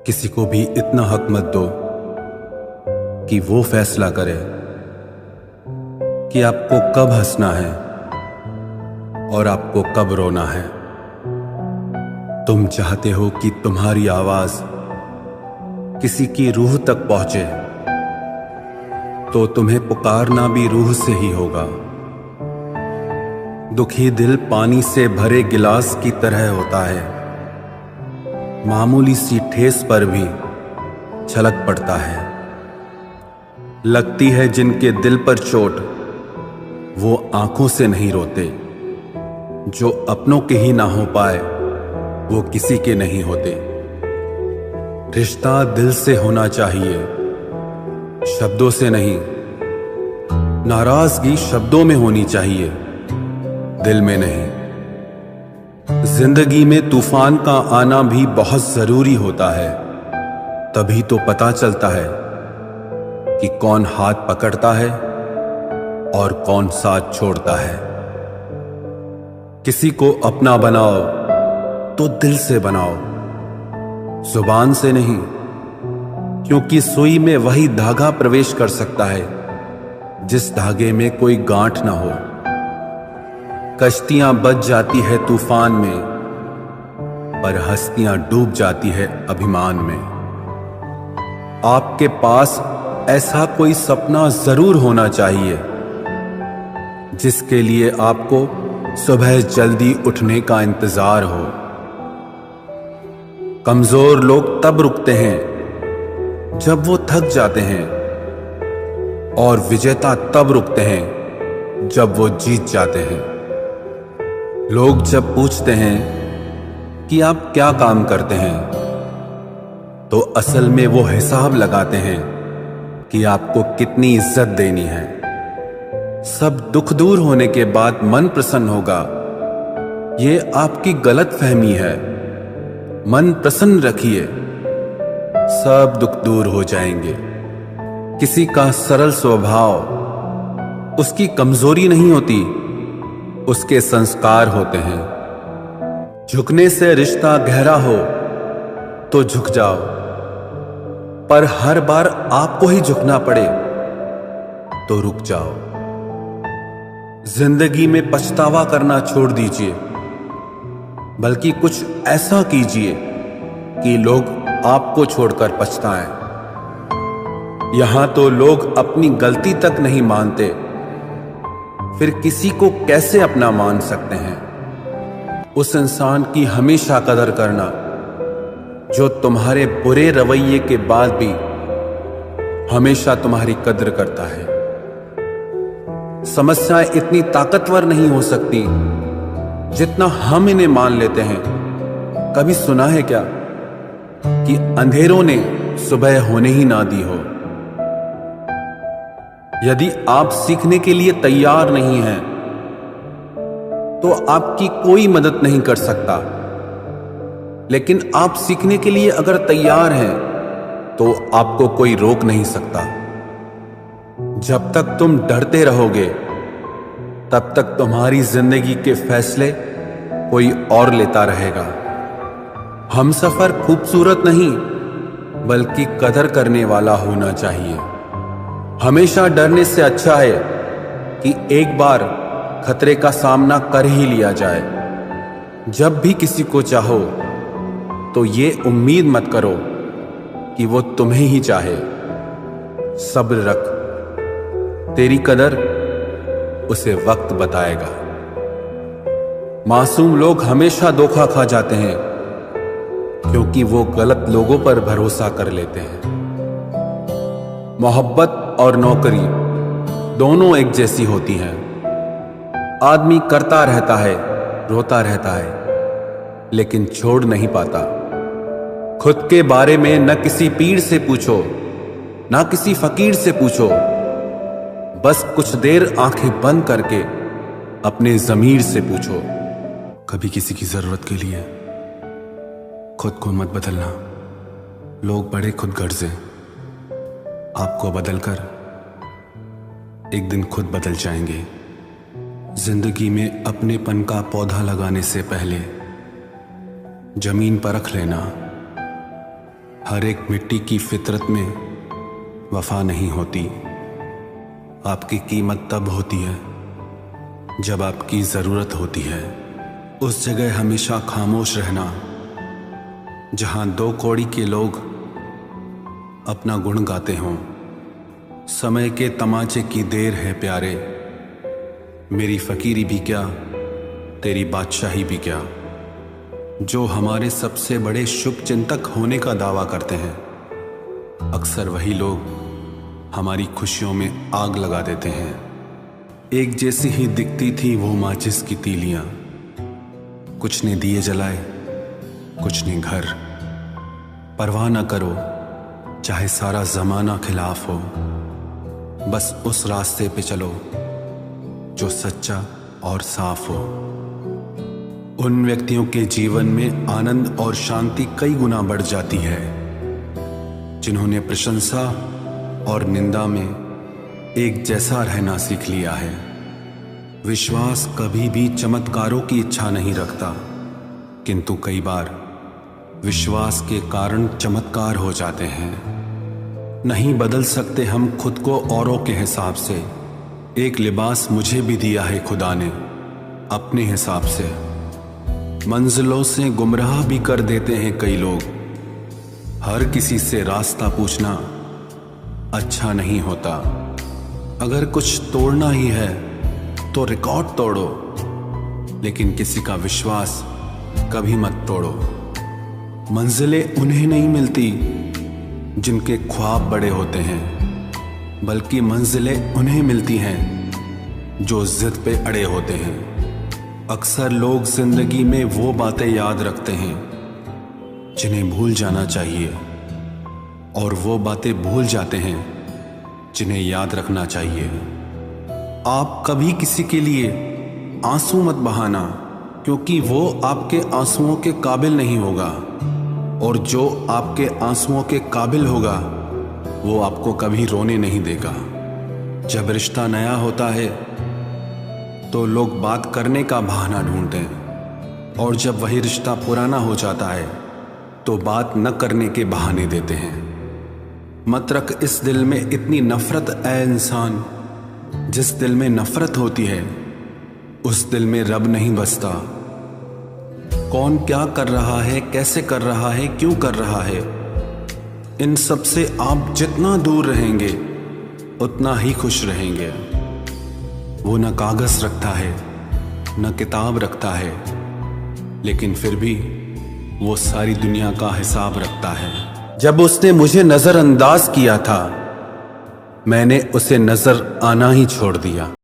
किसी को भी इतना हक मत दो कि वो फैसला करे कि आपको कब हंसना है और आपको कब रोना है। तुम चाहते हो कि तुम्हारी आवाज किसी की रूह तक पहुंचे, तो तुम्हें पुकारना भी रूह से ही होगा। दुखी दिल पानी से भरे गिलास की तरह होता है, मामूली सी ठेस पर भी छलक पड़ता है। लगती है जिनके दिल पर चोट, वो आंखों से नहीं रोते। जो अपनों के ही ना हो पाए, वो किसी के नहीं होते। रिश्ता दिल से होना चाहिए, शब्दों से नहीं। नाराजगी शब्दों में होनी चाहिए, दिल में नहीं। जिंदगी में तूफान का आना भी बहुत जरूरी होता है, तभी तो पता चलता है कि कौन हाथ पकड़ता है और कौन साथ छोड़ता है। किसी को अपना बनाओ तो दिल से बनाओ, जुबान से नहीं, क्योंकि सुई में वही धागा प्रवेश कर सकता है जिस धागे में कोई गांठ ना हो। कश्तियां बच जाती है तूफान में, पर हस्तियां डूब जाती है अभिमान में। आपके पास ऐसा कोई सपना जरूर होना चाहिए जिसके लिए आपको सुबह जल्दी उठने का इंतजार हो। कमजोर लोग तब रुकते हैं जब वो थक जाते हैं, और विजेता तब रुकते हैं जब वो जीत जाते हैं। लोग जब पूछते हैं कि आप क्या काम करते हैं, तो असल में वो हिसाब लगाते हैं कि आपको कितनी इज्जत देनी है। सब दुख दूर होने के बाद मन प्रसन्न होगा, ये आपकी गलत फहमी है। मन प्रसन्न रखिए, सब दुख दूर हो जाएंगे। किसी का सरल स्वभाव उसकी कमजोरी नहीं होती, उसके संस्कार होते हैं। झुकने से रिश्ता गहरा हो तो झुक जाओ, पर हर बार आपको ही झुकना पड़े तो रुक जाओ। जिंदगी में पछतावा करना छोड़ दीजिए, बल्कि कुछ ऐसा कीजिए कि लोग आपको छोड़कर पछताएं। यहां तो लोग अपनी गलती तक नहीं मानते, फिर किसी को कैसे अपना मान सकते हैं। उस इंसान की हमेशा कदर करना जो तुम्हारे बुरे रवैये के बाद भी हमेशा तुम्हारी कदर करता है। समस्याएं इतनी ताकतवर नहीं हो सकती जितना हम इन्हें मान लेते हैं। कभी सुना है क्या कि अंधेरों ने सुबह होने ही ना दी हो? यदि आप सीखने के लिए तैयार नहीं हैं, तो आपकी कोई मदद नहीं कर सकता। लेकिन आप सीखने के लिए अगर तैयार हैं, तो आपको कोई रोक नहीं सकता। जब तक तुम डरते रहोगे, तब तक तुम्हारी जिंदगी के फैसले कोई और लेता रहेगा। हमसफर खूबसूरत नहीं, बल्कि कदर करने वाला होना चाहिए। हमेशा डरने से अच्छा है कि एक बार खतरे का सामना कर ही लिया जाए। जब भी किसी को चाहो, तो ये उम्मीद मत करो कि वो तुम्हें ही चाहे। सब्र रख, तेरी कदर उसे वक्त बताएगा। मासूम लोग हमेशा धोखा खा जाते हैं, क्योंकि वो गलत लोगों पर भरोसा कर लेते हैं। मोहब्बत और नौकरी दोनों एक जैसी होती हैं। आदमी करता रहता है, रोता रहता है, लेकिन छोड़ नहीं पाता। खुद के बारे में न किसी पीर से पूछो, ना किसी फकीर से पूछो। बस कुछ देर आंखें बंद करके अपने ज़मीर से पूछो। कभी किसी की जरूरत के लिए खुद को मत बदलना। लोग बड़े खुद गर्ज हैं, आपको बदलकर एक दिन खुद बदल जाएंगे। जिंदगी में अपनेपन का पौधा लगाने से पहले जमीन परख लेना, हर एक मिट्टी की फितरत में वफा नहीं होती। आपकी कीमत तब होती है जब आपकी ज़रूरत होती है। उस जगह हमेशा खामोश रहना जहां दो कौड़ी के लोग अपना गुण गाते हों। समय के तमाचे की देर है प्यारे, मेरी फ़कीरी भी क्या तेरी बादशाही भी क्या। जो हमारे सबसे बड़े शुभ चिंतक होने का दावा करते हैं, अक्सर वही लोग हमारी खुशियों में आग लगा देते हैं। एक जैसी ही दिखती थी वो माचिस की तीलियां, कुछ ने दिए जलाए कुछ ने घर। परवाह न करो चाहे सारा जमाना खिलाफ हो, बस उस रास्ते पे चलो जो सच्चा और साफ हो। उन व्यक्तियों के जीवन में आनंद और शांति कई गुना बढ़ जाती है जिन्होंने प्रशंसा और निंदा में एक जैसा रहना सीख लिया है। विश्वास कभी भी चमत्कारों की इच्छा नहीं रखता, किंतु कई बार विश्वास के कारण चमत्कार हो जाते हैं। नहीं बदल सकते हम खुद को औरों के हिसाब से। एक लिबास मुझे भी दिया है खुदा ने अपने हिसाब से। मंजिलों से गुमराह भी कर देते हैं कई लोग। हर किसी से रास्ता पूछना अच्छा नहीं होता। अगर कुछ तोड़ना ही है तो रिकॉर्ड तोड़ो, लेकिन किसी का विश्वास कभी मत तोड़ो। मंजिलें उन्हें नहीं मिलती जिनके ख्वाब बड़े होते हैं, बल्कि मंजिलें उन्हें मिलती हैं जो जिद पे अड़े होते हैं। अक्सर लोग जिंदगी में वो बातें याद रखते हैं जिन्हें भूल जाना चाहिए, और वो बातें भूल जाते हैं जिन्हें याद रखना चाहिए। आप कभी किसी के लिए आंसू मत बहाना, क्योंकि वो आपके आंसुओं के काबिल नहीं होगा, और जो आपके आंसुओं के काबिल होगा वो आपको कभी रोने नहीं देगा। जब रिश्ता नया होता है तो लोग बात करने का बहाना ढूंढते हैं, और जब वही रिश्ता पुराना हो जाता है तो बात न करने के बहाने देते हैं। मत रख इस दिल में इतनी नफरत ऐ इंसान, जिस दिल में नफरत होती है उस दिल में रब नहीं बसता। कौन क्या कर रहा है, कैसे कर रहा है, क्यों कर रहा है, इन सब से आप जितना दूर रहेंगे उतना ही खुश रहेंगे। वो न कागज रखता है न किताब रखता है, लेकिन फिर भी वो सारी दुनिया का हिसाब रखता है। जब उसने मुझे नजरअंदाज किया था, मैंने उसे नजर आना ही छोड़ दिया।